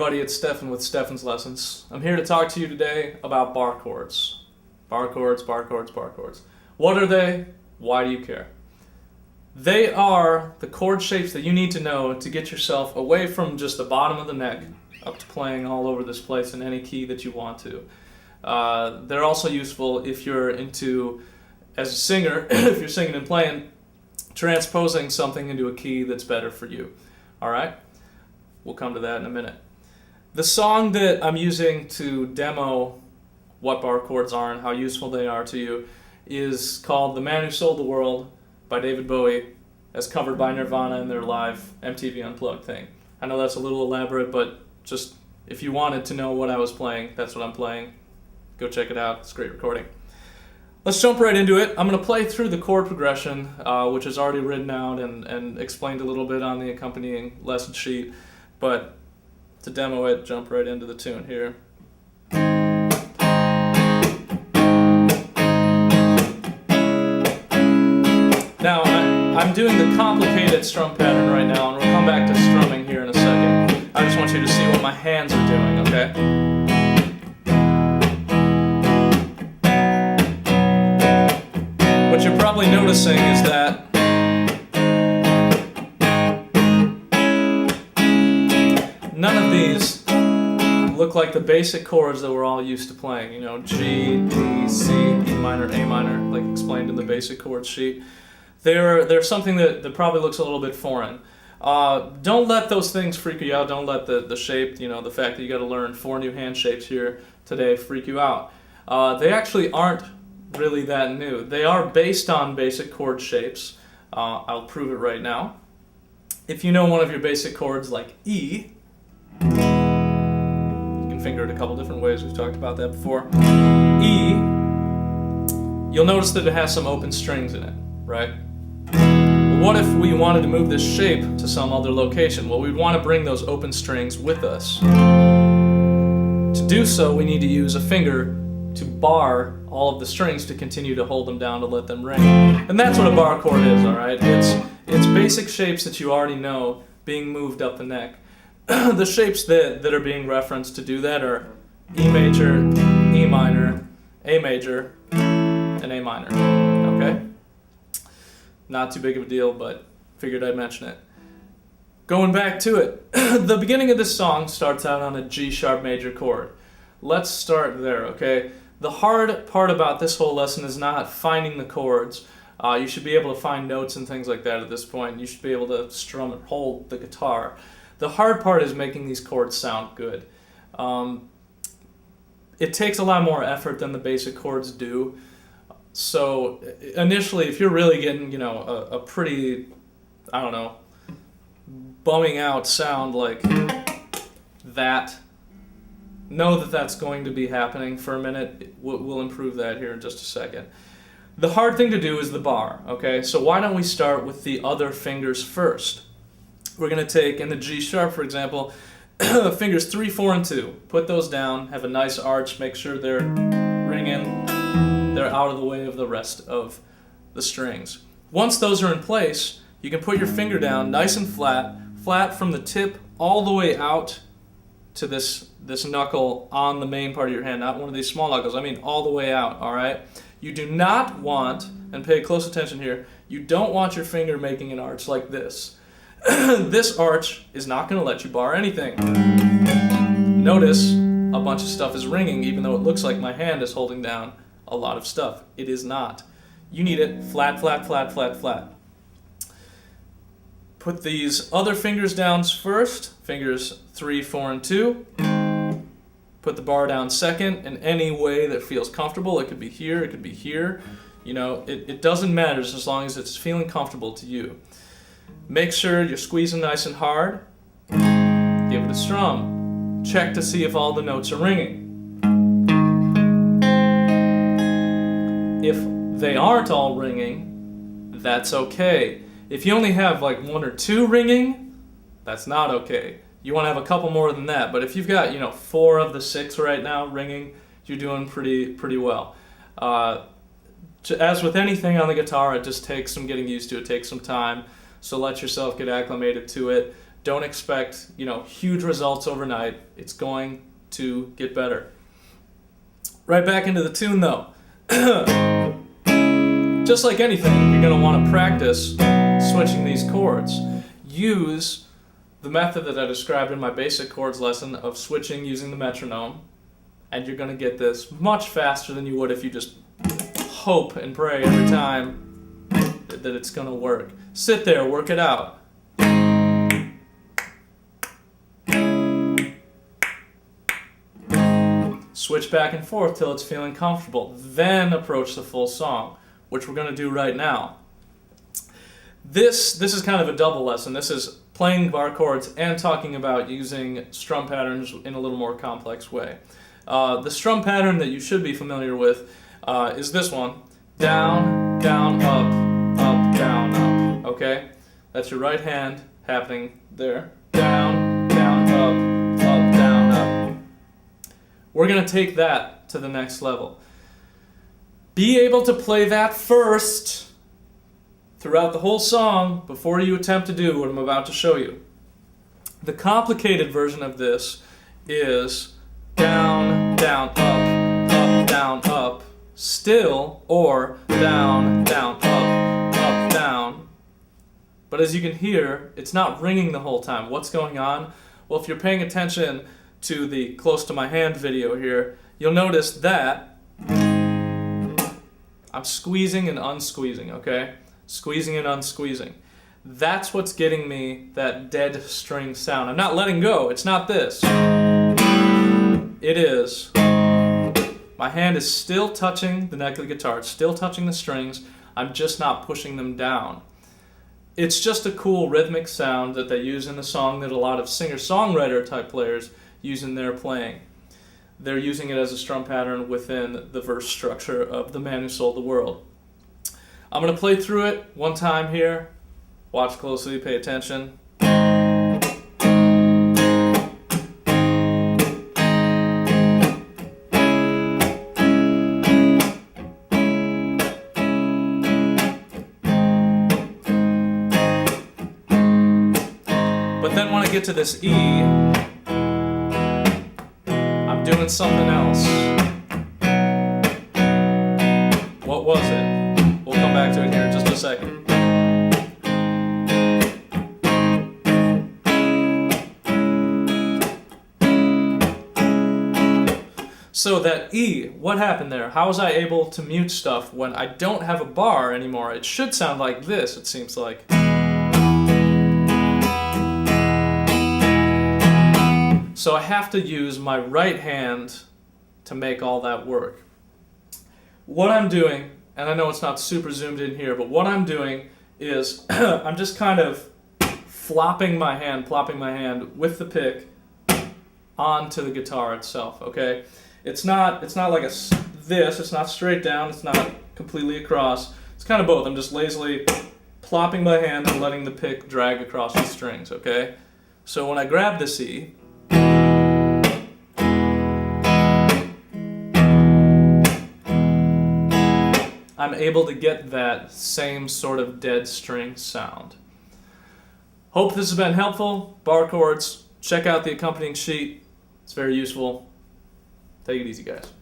everybody, it's Stefan with Stefan's Lessons. I'm here to talk to you today about bar chords. Bar chords, bar chords, bar chords. What are they? Why do you care? They are the chord shapes that you need to know to get yourself away from just the bottom of the neck up to playing all over this place in any key that you want to. They're also useful if you're into, as a singer, if you're singing and playing, transposing something into a key that's better for you. Alright? We'll come to that in a minute. The song that I'm using to demo what bar chords are and how useful they are to you is called The Man Who Sold the World by David Bowie, as covered by Nirvana in their live MTV Unplugged thing. I know that's a little elaborate, but just if you wanted to know what I was playing, that's what I'm playing. Go check it out. It's a great recording. Let's jump right into it. I'm going to play through the chord progression, which is already written out and explained a little bit on the accompanying lesson sheet. But to demo it, jump right into the tune here. Now, I'm doing the complicated strum pattern right now, and we'll come back to strumming here in a second. I just want you to see what my hands are doing, okay? What you're probably noticing is that none of these look like the basic chords that we're all used to playing. You know, G, D, C, E minor, A minor, like explained in the basic chord sheet. They're something that probably looks a little bit foreign. Don't let those things freak you out. Don't let the shape, you know, the fact that you got to learn 4 new hand shapes here today freak you out. They actually aren't really that new. They are based on basic chord shapes. I'll prove it right now. If you know one of your basic chords like E, you can finger it a couple different ways. We've talked about that before. E, you'll notice that it has some open strings in it, right? What if we wanted to move this shape to some other location? Well, we'd want to bring those open strings with us. To do so, we need to use a finger to bar all of the strings to continue to hold them down to let them ring. And that's what a bar chord is, alright? It's basic shapes that you already know being moved up the neck. The shapes that are being referenced to do that are E major, E minor, A major, and A minor, okay? Not too big of a deal, but figured I'd mention it. Going back to it, the beginning of this song starts out on a G sharp major chord. Let's start there, okay? The hard part about this whole lesson is not finding the chords. You should be able to find notes and things like that at this point. You should be able to strum and hold the guitar. The hard part is making these chords sound good. It takes a lot more effort than the basic chords do. So initially, if you're really getting, you know, a pretty, I don't know, bumming out sound like that, know that that's going to be happening for a minute. We'll improve that here in just a second. The hard thing to do is the bar, okay? So why don't we start with the other fingers first? We're going to take, in the G sharp, for example, fingers 3, 4, and 2. Put those down, have a nice arch, make sure they're ringing. They're out of the way of the rest of the strings. Once those are in place, you can put your finger down nice and flat from the tip all the way out to this knuckle on the main part of your hand, not one of these small knuckles, I mean all the way out, alright? You do not want, and pay close attention here, you don't want your finger making an arch like this. This arch is not going to let you bar anything. Notice a bunch of stuff is ringing even though it looks like my hand is holding down a lot of stuff. It is not. You need it flat, flat, flat, flat, flat. Put these other fingers down first, fingers 3, 4, and 2. Put the bar down second in any way that feels comfortable. It could be here, it could be here. You know, it doesn't matter as long as it's feeling comfortable to you. Make sure you're squeezing nice and hard. Give it a strum. Check to see if all the notes are ringing. If they aren't all ringing, that's okay. If you only have like 1 or 2 ringing, that's not okay. You want to have a couple more than that, but if you've got, you know, 4 of the 6 right now ringing, you're doing pretty well. As with anything on the guitar, it just takes some getting used to. It takes some time, so let yourself get acclimated to it. Don't expect, huge results overnight. It's going to get better. Right back into the tune though. Just like anything, you're going to want to practice switching these chords. Use the method that I described in my basic chords lesson of switching using the metronome, and you're going to get this much faster than you would if you just hope and pray every time that it's going to work. Sit there, work it out. Switch back and forth till it's feeling comfortable. Then approach the full song, which we're going to do right now. This is kind of a double lesson. This is playing bar chords and talking about using strum patterns in a little more complex way. The strum pattern that you should be familiar with is this one. Down, down, up, up, down, up. Okay? That's your right hand happening there. Down, down, up, up, down, up. We're going to take that to the next level. Be able to play that first throughout the whole song before you attempt to do what I'm about to show you. The complicated version of this is down, down, up, down, up, still, or down, down, up, down. But as you can hear, it's not ringing the whole time. What's going on? Well, if you're paying attention to the close to my hand video here, you'll notice that I'm squeezing and unsqueezing, okay? Squeezing and unsqueezing. That's what's getting me that dead string sound. I'm not letting go. It's not this. It is. My hand is still touching the neck of the guitar. It's still touching the strings. I'm just not pushing them down. It's just a cool rhythmic sound that they use in the song that a lot of singer-songwriter type players use in their playing. They're using it as a strum pattern within the verse structure of The Man Who Sold the World. I'm going to play through it one time here. Watch closely, pay attention. But then when I get to this E, I'm doing something else. What was it? We'll come back to it here in just a second. So that E, what happened there? How was I able to mute stuff when I don't have a bar anymore? It should sound like this, it seems like. So I have to use my right hand to make all that work. What I'm doing, and I know it's not super zoomed in here, but what I'm doing is I'm just kind of plopping my hand with the pick onto the guitar itself, okay? It's not like this, it's not straight down, it's not completely across. It's kind of both. I'm just lazily plopping my hand and letting the pick drag across the strings, okay? So when I grab this E, I'm able to get that same sort of dead string sound. Hope this has been helpful. Bar chords, check out the accompanying sheet. It's very useful. Take it easy, guys.